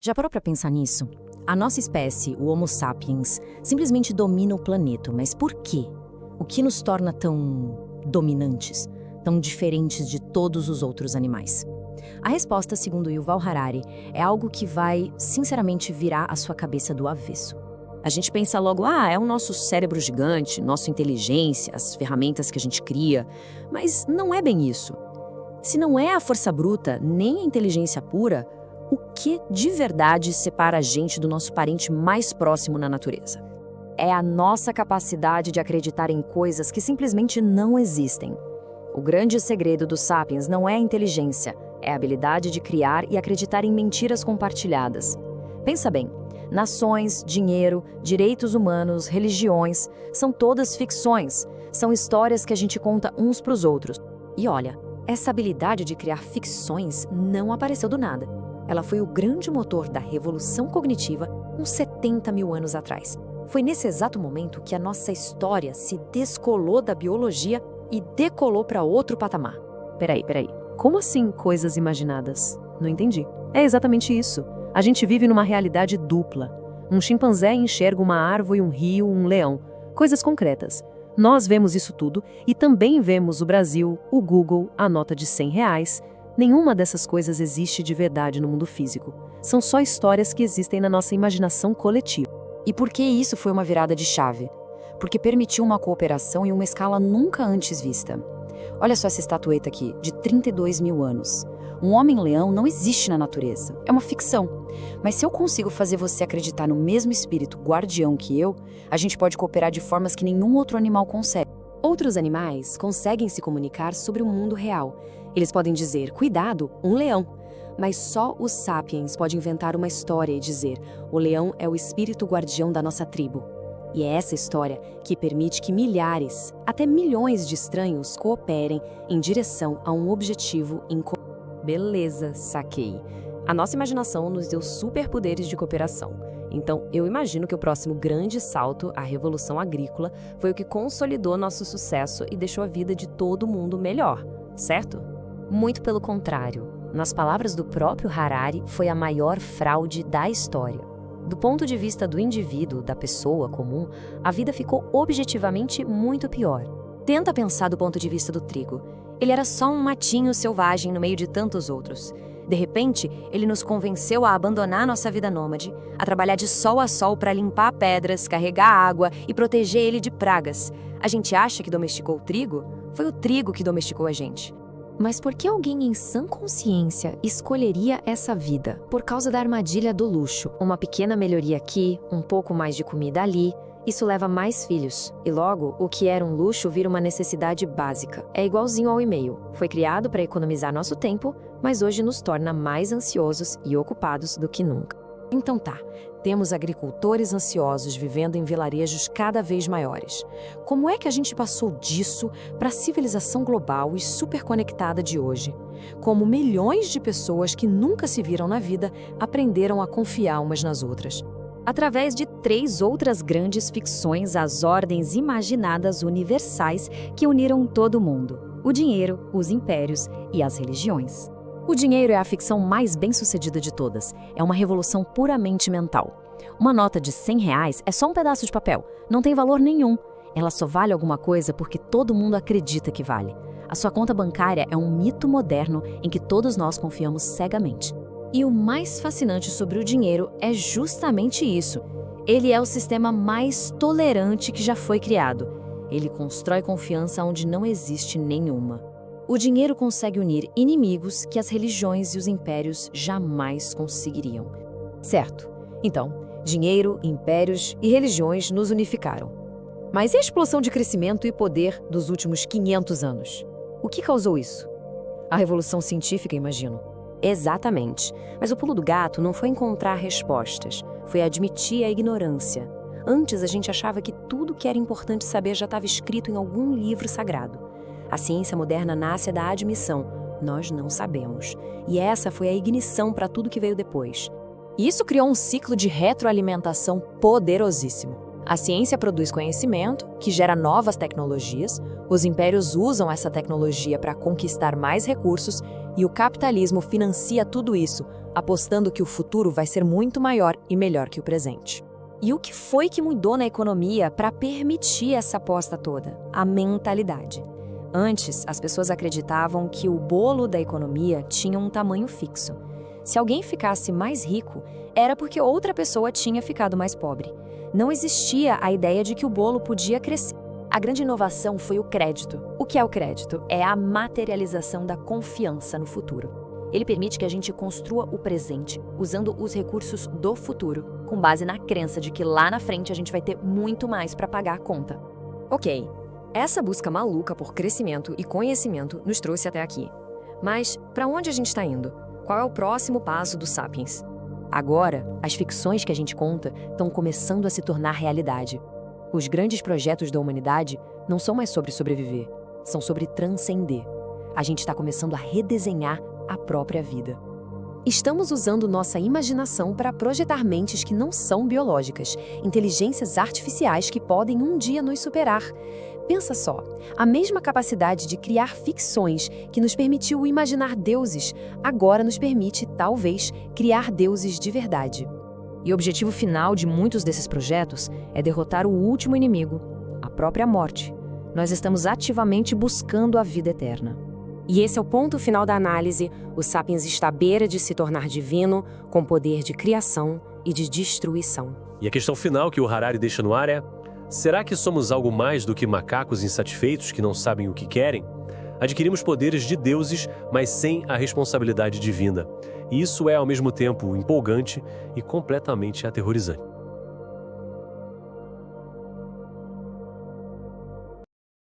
Já parou para pensar nisso? A nossa espécie, o Homo sapiens, simplesmente domina o planeta, mas por quê? O que nos torna tão dominantes, tão diferentes de todos os outros animais? A resposta, segundo Yuval Harari, é algo que vai, sinceramente, virar a sua cabeça do avesso. A gente pensa logo, é o nosso cérebro gigante, nossa inteligência, as ferramentas que a gente cria, mas não é bem isso. Se não é a força bruta, nem a inteligência pura, o que de verdade separa a gente do nosso parente mais próximo na natureza? É a nossa capacidade de acreditar em coisas que simplesmente não existem. O grande segredo dos sapiens não é a inteligência, é a habilidade de criar e acreditar em mentiras compartilhadas. Pensa bem, nações, dinheiro, direitos humanos, religiões, são todas ficções, são histórias que a gente conta uns para os outros. E olha, essa habilidade de criar ficções não apareceu do nada. Ela foi o grande motor da revolução cognitiva uns 70 mil anos atrás. Foi nesse exato momento que a nossa história se descolou da biologia e decolou para outro patamar. Peraí. Como assim coisas imaginadas? Não entendi. É exatamente isso. A gente vive numa realidade dupla. Um chimpanzé enxerga uma árvore, um rio, um leão. Coisas concretas. Nós vemos isso tudo e também vemos o Brasil, o Google, a nota de R$100. Nenhuma dessas coisas existe de verdade no mundo físico. São só histórias que existem na nossa imaginação coletiva. E por que isso foi uma virada de chave? Porque permitiu uma cooperação em uma escala nunca antes vista. Olha só essa estatueta aqui, de 32 mil anos. Um homem-leão não existe na natureza, é uma ficção. Mas se eu consigo fazer você acreditar no mesmo espírito guardião que eu, a gente pode cooperar de formas que nenhum outro animal consegue. Outros animais conseguem se comunicar sobre o mundo real. Eles podem dizer, cuidado, um leão. Mas só os sapiens podem inventar uma história e dizer, o leão é o espírito guardião da nossa tribo. E é essa história que permite que milhares, até milhões de estranhos cooperem em direção a um objetivo em comum. Beleza, saquei. A nossa imaginação nos deu superpoderes de cooperação. Então, eu imagino que o próximo grande salto, a revolução agrícola, foi o que consolidou nosso sucesso e deixou a vida de todo mundo melhor, certo? Muito pelo contrário. Nas palavras do próprio Harari, foi a maior fraude da história. Do ponto de vista do indivíduo, da pessoa comum, a vida ficou objetivamente muito pior. Tenta pensar do ponto de vista do trigo. Ele era só um matinho selvagem no meio de tantos outros. De repente, ele nos convenceu a abandonar nossa vida nômade, a trabalhar de sol a sol para limpar pedras, carregar água e proteger ele de pragas. A gente acha que domesticou o trigo? Foi o trigo que domesticou a gente. Mas por que alguém em sã consciência escolheria essa vida? Por causa da armadilha do luxo. Uma pequena melhoria aqui, um pouco mais de comida ali. Isso leva mais filhos. E logo, o que era um luxo vira uma necessidade básica. É igualzinho ao e-mail. Foi criado para economizar nosso tempo, mas hoje nos torna mais ansiosos e ocupados do que nunca. Então tá, temos agricultores ansiosos vivendo em vilarejos cada vez maiores. Como é que a gente passou disso para a civilização global e superconectada de hoje? Como milhões de pessoas que nunca se viram na vida aprenderam a confiar umas nas outras? Através de 3 outras grandes ficções, as ordens imaginadas universais que uniram todo mundo: o dinheiro, os impérios e as religiões. O dinheiro é a ficção mais bem-sucedida de todas. É uma revolução puramente mental. Uma nota de R$100 é só um pedaço de papel. Não tem valor nenhum. Ela só vale alguma coisa porque todo mundo acredita que vale. A sua conta bancária é um mito moderno em que todos nós confiamos cegamente. E o mais fascinante sobre o dinheiro é justamente isso. Ele é o sistema mais tolerante que já foi criado. Ele constrói confiança onde não existe nenhuma. O dinheiro consegue unir inimigos que as religiões e os impérios jamais conseguiriam. Certo. Então, dinheiro, impérios e religiões nos unificaram. Mas e a explosão de crescimento e poder dos últimos 500 anos? O que causou isso? A revolução científica, imagino. Exatamente. Mas o pulo do gato não foi encontrar respostas, foi admitir a ignorância. Antes a gente achava que tudo que era importante saber já estava escrito em algum livro sagrado. A ciência moderna nasce da admissão. Nós não sabemos. E essa foi a ignição para tudo que veio depois. E isso criou um ciclo de retroalimentação poderosíssimo. A ciência produz conhecimento, que gera novas tecnologias, os impérios usam essa tecnologia para conquistar mais recursos e o capitalismo financia tudo isso, apostando que o futuro vai ser muito maior e melhor que o presente. E o que foi que mudou na economia para permitir essa aposta toda? A mentalidade. Antes, as pessoas acreditavam que o bolo da economia tinha um tamanho fixo. Se alguém ficasse mais rico, era porque outra pessoa tinha ficado mais pobre. Não existia a ideia de que o bolo podia crescer. A grande inovação foi o crédito. O que é o crédito? É a materialização da confiança no futuro. Ele permite que a gente construa o presente, usando os recursos do futuro, com base na crença de que lá na frente a gente vai ter muito mais para pagar a conta. Ok, essa busca maluca por crescimento e conhecimento nos trouxe até aqui. Mas para onde a gente está indo? Qual é o próximo passo do Sapiens? Agora, as ficções que a gente conta estão começando a se tornar realidade. Os grandes projetos da humanidade não são mais sobre sobreviver, são sobre transcender. A gente está começando a redesenhar a própria vida. Estamos usando nossa imaginação para projetar mentes que não são biológicas, inteligências artificiais que podem um dia nos superar. Pensa só, a mesma capacidade de criar ficções que nos permitiu imaginar deuses, agora nos permite, talvez, criar deuses de verdade. E o objetivo final de muitos desses projetos é derrotar o último inimigo, a própria morte. Nós estamos ativamente buscando a vida eterna. E esse é o ponto final da análise. O Sapiens está à beira de se tornar divino, com poder de criação e de destruição. E a questão final que o Harari deixa no ar é: será que somos algo mais do que macacos insatisfeitos que não sabem o que querem? Adquirimos poderes de deuses, mas sem a responsabilidade divina. E isso é, ao mesmo tempo, empolgante e completamente aterrorizante.